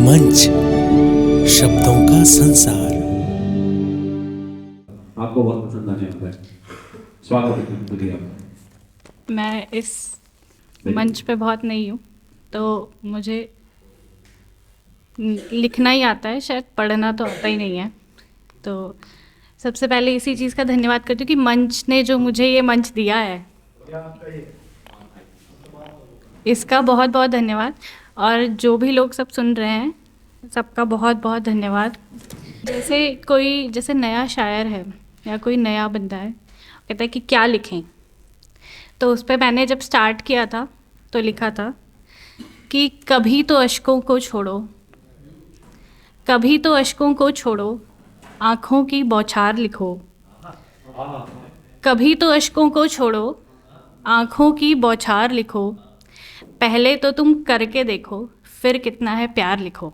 मंच, शब्दों का संसार। आपको बहुत पसंद आने वाला है। स्वागत है बोलिए आप। मैं इस मंच पे बहुत नई हूँ, तो मुझे लिखना ही आता है, शायद पढ़ना तो आता ही नहीं है। तो सबसे पहले इसी चीज़ का धन्यवाद करती हूँ कि मंच ने जो मुझे ये मंच दिया है, इसका बहुत बहुत धन्यवाद। और जो भी लोग सब सुन रहे हैं, सबका बहुत बहुत धन्यवाद। जैसे नया शायर है या कोई नया बंदा है, कहता है कि क्या लिखें, तो उस पर मैंने जब स्टार्ट किया था तो लिखा था कि कभी तो अश्कों को छोड़ो, कभी तो अश्कों को छोड़ो, आँखों की बौछार लिखो। कभी तो अश्कों को छोड़ो, आँखों की बौछार लिखो। पहले तो तुम करके देखो, फिर कितना है प्यार लिखो।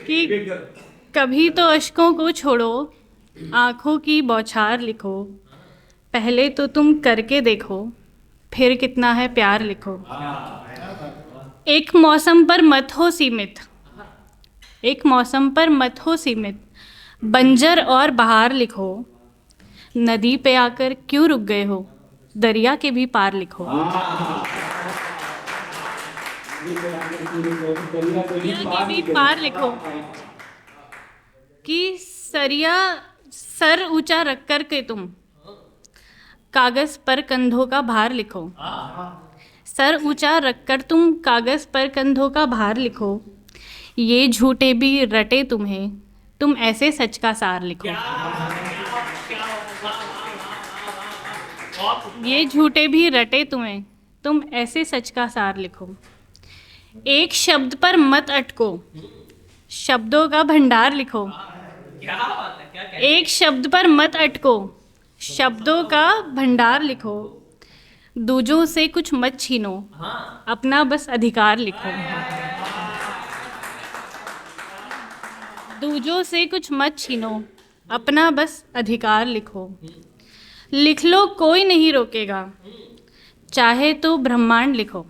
कि कभी तो अश्कों को छोड़ो, आँखों की बौछार लिखो। पहले तो तुम करके देखो, फिर कितना है प्यार लिखो। एक मौसम पर मत हो सीमित, एक मौसम पर मत हो सीमित, बंजर और बहार लिखो। नदी पे आकर क्यों रुक गए हो, दरिया के भी पार लिखो। दरिया के भी पार लिखो। कि सरिया सर ऊंचा रख कर के तुम कागज पर कंधों का भार लिखो। सर ऊंचा रखकर तुम कागज पर कंधों का भार लिखो। ये झूठे भी रटे तुम्हें, तुम ऐसे सच का सार लिखो। ये झूठे भी रटे तुम्हें, तुम ऐसे सच का सार लिखो। एक शब्द पर मत अटको, शब्दों का भंडार लिखो। एक शब्द पर मत अटको, शब्दों का भंडार लिखो। दूजों से कुछ मत छीनो, अपना बस अधिकार लिखो। दूजों से कुछ मत छीनो, अपना बस अधिकार लिखो। लिख लो कोई नहीं रोकेगा, चाहे तो ब्रह्मांड लिखो।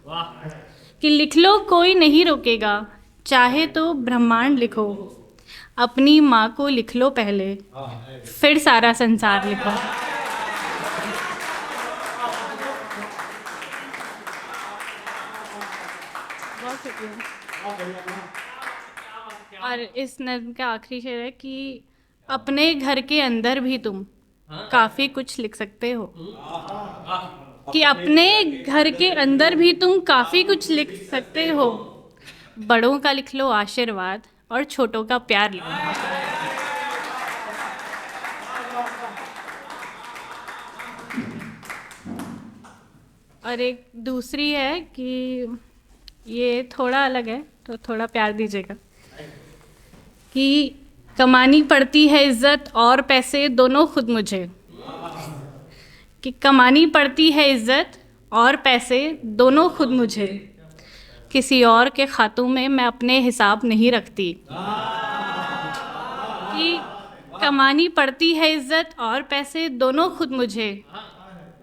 कि लिख लो कोई नहीं रोकेगा, चाहे तो ब्रह्मांड लिखो। अपनी माँ को लिख लो पहले, फिर सारा संसार लिखो। और इस नज़्म का आखिरी शेर है कि अपने घर के अंदर भी तुम काफ़ी कुछ लिख सकते हो। कि अपने घर के अंदर भी तुम काफ़ी कुछ लिख सकते हो। बड़ों का लिख लो आशीर्वाद और छोटों का प्यार लिखो। और एक दूसरी है कि ये थोड़ा अलग है, तो थोड़ा प्यार दीजिएगा। कि कमानी पड़ती है इज्जत और पैसे दोनों खुद मुझे। कि कमानी पड़ती है इज्जत और पैसे दोनों खुद मुझे। किसी और के खातों में मैं अपने हिसाब नहीं रखती। कि कमानी पड़ती है इज्जत और पैसे दोनों खुद मुझे।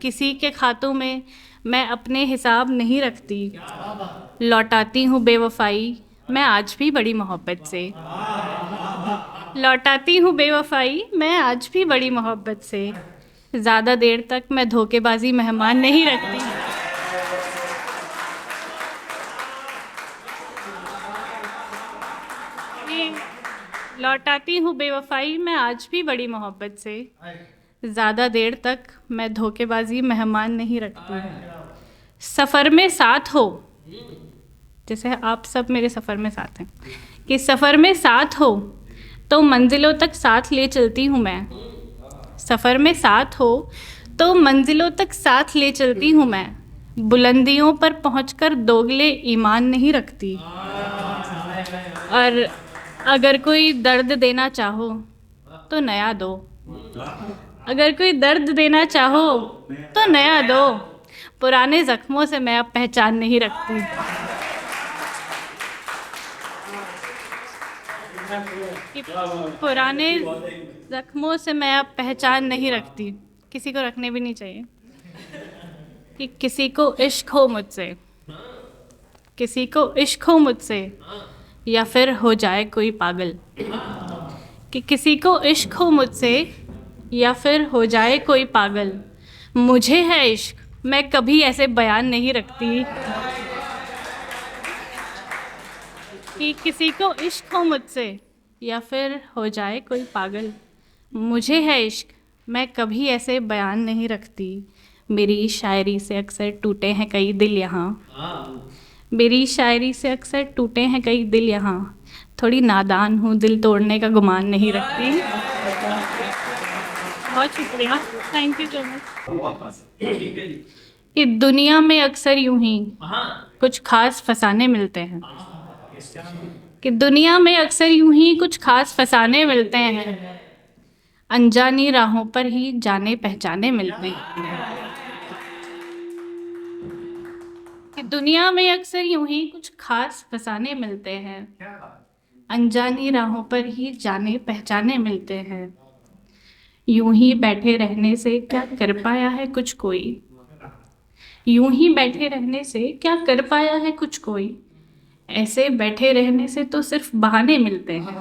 किसी के खातों में मैं अपने हिसाब नहीं रखती। लौटाती हूँ बेवफाई मैं आज भी बड़ी मोहब्बत से। लौटाती हूँ बेवफाई मैं आज भी बड़ी मोहब्बत से। ज़्यादा देर तक मैं धोखेबाजी मेहमान नहीं रखती। लौटाती हूँ बेवफाई मैं आज भी बड़ी मोहब्बत से। ज़्यादा देर तक मैं धोखेबाजी मेहमान नहीं रखती। सफ़र में साथ हो, जैसे आप सब मेरे सफ़र में साथ हैं, कि सफ़र में साथ हो तो मंजिलों तक साथ ले चलती हूँ मैं। सफ़र में साथ हो तो मंजिलों तक साथ ले चलती हूँ मैं। बुलंदियों पर पहुंचकर दोगले ईमान नहीं रखती। और अगर कोई दर्द देना चाहो तो नया दो। अगर कोई दर्द देना चाहो तो नया दो। पुराने ज़ख्मों से मैं अब पहचान नहीं रखती। कि पुराने जख्मों से मैं अब पहचान नहीं रखती, किसी को रखने भी नहीं चाहिए। कि किसी को इश्क हो मुझसे, किसी को इश्क हो मुझसे, या फिर हो जाए कोई पागल। कि किसी को इश्क हो मुझसे या फिर हो जाए कोई पागल, मुझे है इश्क, मैं कभी ऐसे बयान नहीं रखती। कि किसी को इश्क हो मुझसे या फिर हो जाए कोई पागल, मुझे है इश्क, मैं कभी ऐसे बयान नहीं रखती। मेरी शायरी से अक्सर टूटे हैं कई दिल यहाँ, मेरी शायरी से अक्सर टूटे हैं कई दिल यहाँ, थोड़ी नादान हूँ, दिल तोड़ने का गुमान नहीं रखती। बहुत शुक्रिया, थैंक यू सो मच। कि दुनिया में अक्सर यूं ही कुछ खास फसाने मिलते हैं, कि दुनिया में अक्सर यूं ही कुछ खास फसाने मिलते हैं, अनजानी राहों पर ही जाने पहचाने मिलते हैं। कि दुनिया में अक्सर यूं ही कुछ खास फसाने मिलते हैं, अनजानी राहों पर ही जाने पहचाने मिलते हैं। यूं ही बैठे रहने से क्या कर पाया है कुछ कोई, यूं ही बैठे रहने से क्या कर पाया है कुछ कोई, ऐसे बैठे रहने से तो सिर्फ बहाने मिलते हैं।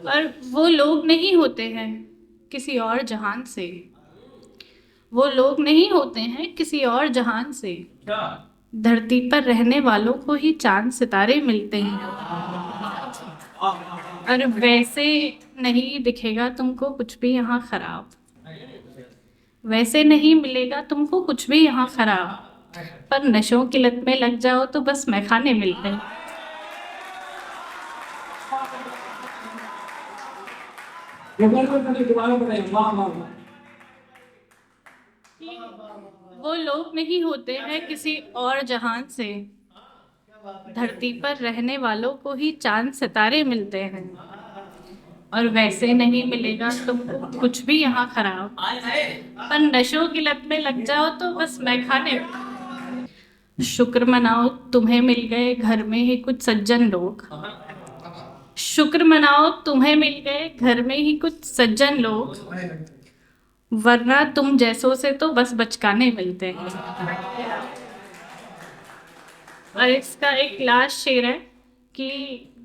और वो लोग नहीं होते हैं किसी और जहान से, वो लोग नहीं होते हैं किसी और जहान से, धरती पर रहने वालों को ही चांद सितारे मिलते हैं। और वैसे नहीं दिखेगा तुमको कुछ भी यहाँ खराब, वैसे नहीं मिलेगा तुमको कुछ भी यहाँ खराब, पर नशों की लत में लग जाओ तो बस मैखाने मिलते हैं। वो लोग नहीं होते हैं किसी और जहान से, धरती पर रहने वालों को ही चांद सितारे मिलते हैं। और वैसे नहीं मिलेगा तुमको कुछ भी यहाँ खराब, पर नशों की लत में लग जाओ तो बस मैखाने। शुक्र मनाओ तुम्हें मिल गए घर में ही कुछ सज्जन लोग, शुक्र मनाओ तुम्हें मिल गए घर में ही कुछ सज्जन लोग, वरना तुम जैसों से तो बस बचकाने मिलते हैं। और इसका एक लास्ट शेर है कि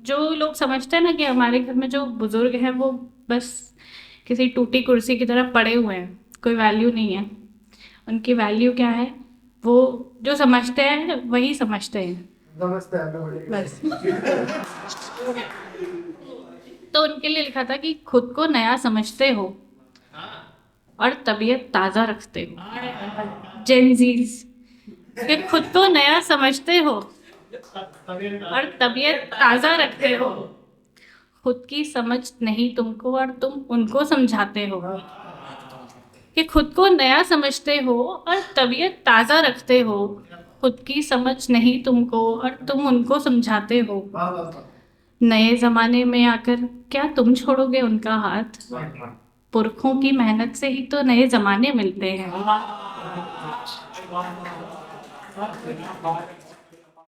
जो लोग समझते हैं ना कि हमारे घर में जो बुजुर्ग हैं वो बस किसी टूटी कुर्सी की तरह पड़े हुए हैं, कोई वैल्यू नहीं है, उनकी वैल्यू क्या है, वो जो समझते हैं वही समझते हैं बस। तो उनके लिए लिखा था कि खुद को नया समझते हो और तबीयत ताज़ा रखते हो। जेनजीज कि खुद को नया समझते हो और तबीयत ताज़ा रखते हो, खुद की समझ नहीं तुमको और तुम उनको समझाते हो। कि खुद को नया समझते हो और तबीयत ताज़ा रखते हो, खुद की समझ नहीं तुमको और तुम उनको समझाते हो। नए ज़माने में आकर क्या तुम छोड़ोगे उनका हाथ, पुरखों की मेहनत से ही तो नए ज़माने मिलते हैं।